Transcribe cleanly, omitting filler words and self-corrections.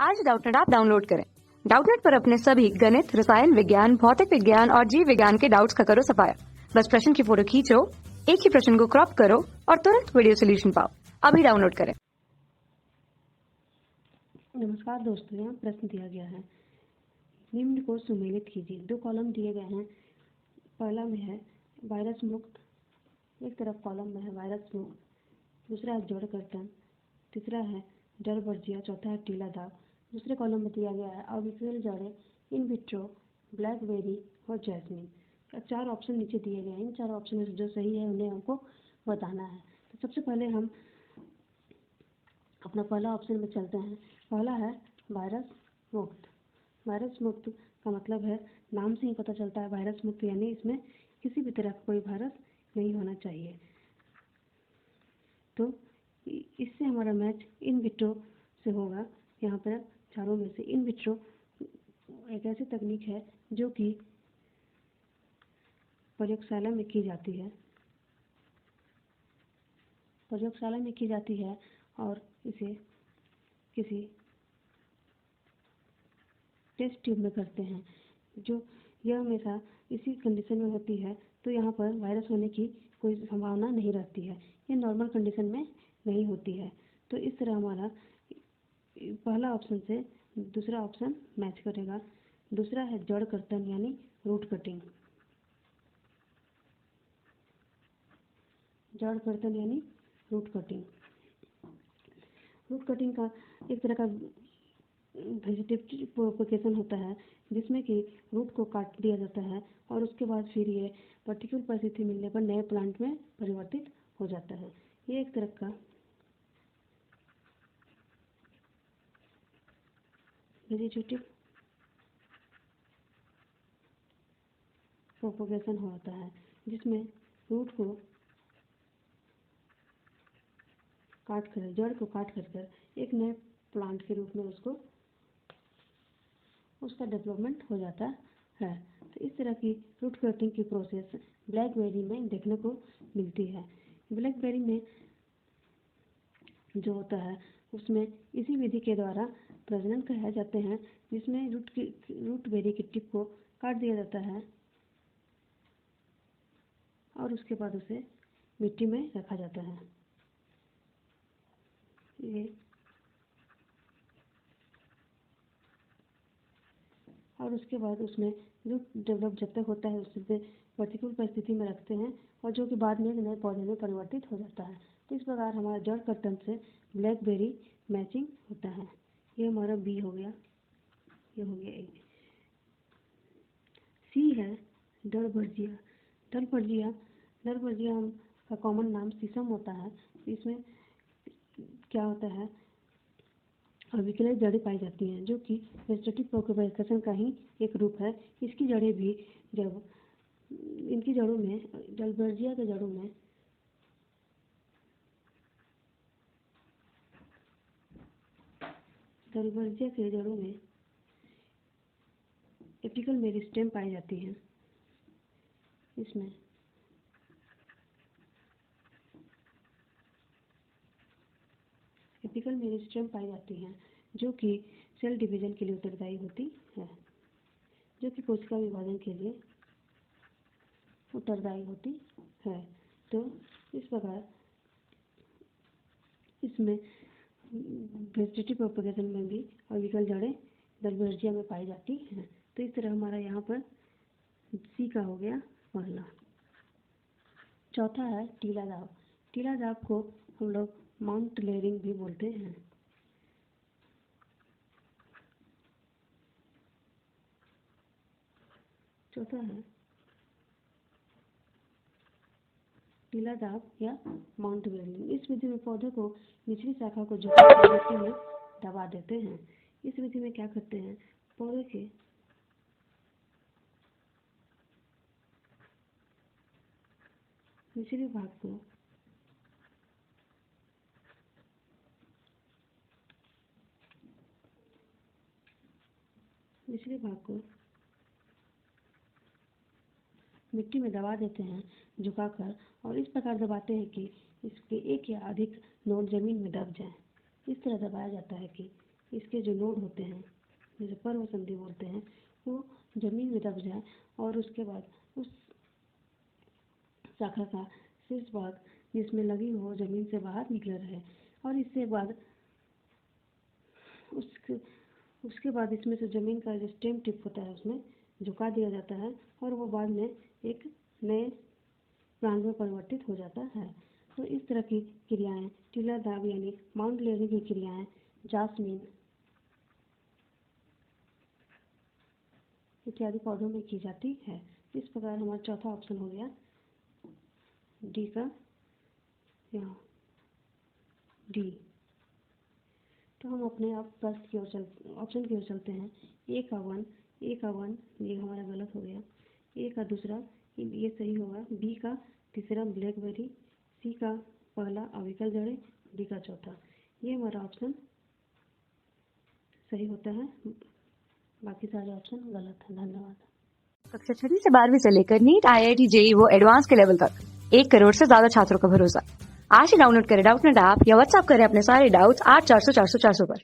आज Doubtnut app download करें। Doubtnut पर अपने सभी गणित, रसायन विज्ञान, भौतिक विज्ञान और जीव विज्ञान के डाउट्स का करो सफाया। बस प्रश्न की फोटो खींचो, एक ही प्रश्न को क्रॉप करो और तुरंत वीडियो सोल्यूशन पाओ। अभी डाउनलोड करें। नमस्कार दोस्तों, यहाँ प्रश्न दिया गया है, निम्न को सुमेलित कीजिए। दो कॉलम दिए गए हैं। पहला में है वायरस मुक्त, एक तरफ कॉलम में है वायरस मुक्त, दूसरा है जड़ कर्तन, तीसरा है जड़ वर्जिया, चौथा है टीला दाग। दूसरे कॉलम में दिया गया है अविकल जड़ें, इन विट्रो, ब्लैकबेरी और जैस्मिन। चार ऑप्शन नीचे दिए गए हैं। इन चार ऑप्शन में से जो सही है उन्हें हमको बताना है। तो सबसे पहले हम अपना पहला ऑप्शन में चलते हैं। पहला है वायरस मुक्त। वायरस मुक्त का मतलब है, नाम से ही पता चलता है वायरस मुक्त, यानी इसमें किसी भी तरह का कोई वायरस नहीं होना चाहिए। तो इससे हमारा मैच इन विट्रो से होगा। यहाँ पर चारों में से इन विट्रो एक ऐसी तकनीक है जो कि प्रयोगशाला में की जाती है। प्रयोगशाला में की जाती है और इसे किसी टेस्ट ट्यूब में करते हैं। जो यह हमेशा इसी कंडीशन में होती है, तो यहाँ पर वायरस होने की कोई संभावना नहीं रहती है। ये नॉर्मल कंडीशन में नहीं होती है। तो इस तरह हमारा पहला ऑप्शन से दूसरा ऑप्शन मैच करेगा। दूसरा है जड़ कर्तन यानी रूट कटिंग। जड़ कर्तन यानी रूट कटिंग। रूट कटिंग का एक तरह का वेजिटेटिव प्रोपगेशन होता है, जिसमें कि रूट को काट दिया जाता है और उसके बाद फिर ये पर्टिकुलर परिस्थिति मिलने पर नए प्लांट में परिवर्तित हो जाता है। ये एक तरह का वेजिटेटिव प्रोपगेशन होता है, जिसमें रूट को काट कर, जड़ को काट कर एक नए प्लांट के रूप में उसका डेवलपमेंट हो जाता है। तो इस तरह की रूट कटिंग की प्रोसेस ब्लैकबेरी में देखने को मिलती है। ब्लैकबेरी में जो होता है उसमें इसी विधि के द्वारा प्रजनन कराए जाते हैं, जिसमें रूट बेरी की टिप को काट दिया जाता है और उसके बाद उसे मिट्टी में रखा जाता है। ये और उसके बाद उसमें रूट डेवलप जब तक होता है उससे प्रतिकूल परिस्थिति में रखते हैं और जो कि बाद में एक नए पौधे में परिवर्तित हो जाता है। तो इस प्रकार हमारा जड़ कर्तन से ब्लैकबेरी मैचिंग होता है। ये हमारा बी हो गया, ये हो गया ए। सी है दरबर्जिया। दरबर्जिया दरबर्जिया का कॉमन नाम शीशम होता है। इसमें क्या होता है, अविकल जड़ें पाई जाती हैं, जो कि वेजिटेटिव प्रोपगेशन का ही एक रूप है। इसकी जड़ें भी जब इनकी जड़ों में, दरबर्जिया के जड़ों में एपिकल मेरिस्टेम पाई जाती है। इसमें एपिकल मेरिस्टेम पाई जाती हैं, जो कि सेल डिवीजन के लिए उत्तरदायी होती है, जो कि कोशिका विभाजन के लिए उत्तरदायी होती है। तो इस प्रकार इसमें वेजिटेटिव प्रोपगेशन में भी अविकल जड़ें दरबर्जिया में पाई जाती हैं। तो इस तरह हमारा यहाँ पर सी का हो गया पहला। चौथा है टीला दाब। टीला दाब को हम लोग माउंट लेयरिंग भी बोलते हैं। चौथा है टीला दाब या माउंट लेयरिंग। इस विधि में पौधे को निचली शाखा को झुकाकर मिट्टी में दबा देते हैं। इस विधि में क्या करते हैं, पौधे के निचले भाग को मिट्टी में दबा देते हैं झुकाकर, और इस प्रकार दबाते हैं कि इसके एक या अधिक नोड जमीन में दब जाएं। इस तरह दबाया जाता है कि इसके जो नोड होते हैं, जैसे पर्व संधि बोलते हैं, वो जमीन में दब जाए और उसके बाद उस शाखा का शीर्ष भाग जिसमें लगी हो जमीन से बाहर निकल रहे, और इसके बाद उसके बाद इसमें से जमीन का जो स्टेम टिप होता है उसमें झुका दिया जाता है और वो बाद में एक नए प्लांट में परिवर्तित हो जाता है। तो इस तरह की क्रियाएं टिलर दाब यानी माउंट लेयरिंग की क्रियाएं जास्मीन इत्यादि पौधों में की जाती है। इस प्रकार हमारा चौथा ऑप्शन हो गया डी का, यहाँ डी। तो हम अपने आप प्रश्न की ओर ऑप्शन की ओर चलते हैं। ए का वन ये हमारा गलत हो गया। ए का दूसरा ये सही होगा। बी का तीसरा ब्लैकबेरी, सी का पहला अविकल जड़ें, डी का चौथा। ये हमारा ऑप्शन सही होता है, बाकी सारे ऑप्शन गलत है। धन्यवाद। कक्षा 6 से 12वीं से लेकर नीट, IIT, JEE वो एडवांस के लेवल तक 1 करोड़ से ज्यादा छात्रों का भरोसा। आज ही डाउनलोड करें डाउटनेट ऐप या व्हाट्सएप करें अपने सारे डाउट्स 8400 400 400 पर।